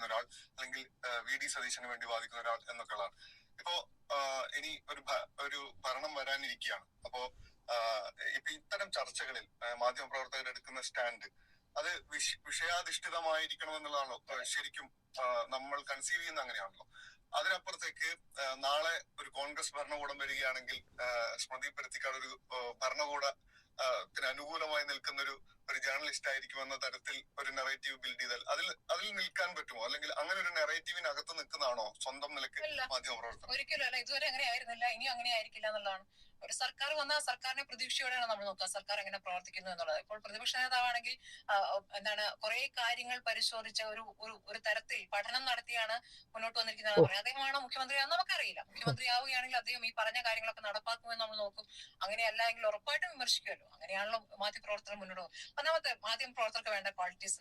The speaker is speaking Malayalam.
ഒരാൾ, അല്ലെങ്കിൽ VD സതീശന് വേണ്ടി വാദിക്കുന്ന ഒരാൾ എന്നൊക്കെയുള്ളതാണ്. ഇപ്പോ ഇനി ഒരു ഭരണം വരാനിരിക്കുകയാണ്. അപ്പോ ഇപ്പൊ ഇത്തരം ചർച്ചകളിൽ മാധ്യമപ്രവർത്തകർ എടുക്കുന്ന സ്റ്റാൻഡ് അത് വിഷയാധിഷ്ഠിതമായിരിക്കണം എന്നുള്ളതാണോ ശരിക്കും നമ്മൾ കൺസീവ് ചെയ്യുന്ന? അങ്ങനെയാണല്ലോ. അതിനപ്പുറത്തേക്ക് നാളെ ഒരു കോൺഗ്രസ് ഭരണകൂടം വരികയാണെങ്കിൽ സ്മൃതി പരുത്തിക്കാട് ഒരു ഭരണകൂടത്തിന് അനുകൂലമായി നിൽക്കുന്ന ഒരു ജേർണലിസ്റ്റ് ആയിരിക്കും എന്ന തരത്തിൽ ഒരു നെറേറ്റീവ് ബിൽഡ് ചെയ്താൽ അതിൽ നിൽക്കാൻ പറ്റുമോ? അല്ലെങ്കിൽ അങ്ങനെ ഒരു നെറേറ്റീവിനകത്ത് നിൽക്കുന്നതാണോ സ്വന്തം നിലയ്ക്ക് മാധ്യമപ്രവർത്തനം? ഒരിക്കലും അല്ല. ഇതുവരെ അങ്ങനെ ആയിരുന്നില്ല, ഇനിയും അങ്ങനെ ആയിരിക്കില്ല എന്നുള്ളതാണ്. ഒരു സർക്കാർ വന്നാൽ സർക്കാരിനെ പ്രതീക്ഷയോടെയാണ് നമ്മൾ നോക്കുക, സർക്കാർ എങ്ങനെ പ്രവർത്തിക്കുന്നു എന്നുള്ളത്. ഇപ്പോൾ പ്രതിപക്ഷ നേതാവാണെങ്കിൽ കുറെ കാര്യങ്ങൾ പരിശോധിച്ച ഒരു തരത്തിൽ പഠനം നടത്തിയാണ് മുന്നോട്ട് വന്നിരിക്കുന്നത് പറയാം. അദ്ദേഹമാണോ മുഖ്യമന്ത്രിയാണെന്ന് നമുക്കറിയില്ല. മുഖ്യമന്ത്രിയാവുകയാണെങ്കിൽ അദ്ദേഹം ഈ പറഞ്ഞ കാര്യങ്ങളൊക്കെ നടപ്പാക്കുമെന്ന് നമ്മൾ നോക്കും. അങ്ങനെയല്ല എങ്കിൽ ഉറപ്പായിട്ടും വിമർശിക്കുമല്ലോ. അങ്ങനെയാണല്ലോ മാധ്യമപ്രവർത്തനം മുന്നോട്ട് പോകും. ഒന്നാമത്തെ മാധ്യമപ്രവർത്തകർക്ക് വേണ്ട ക്വാളിറ്റീസ്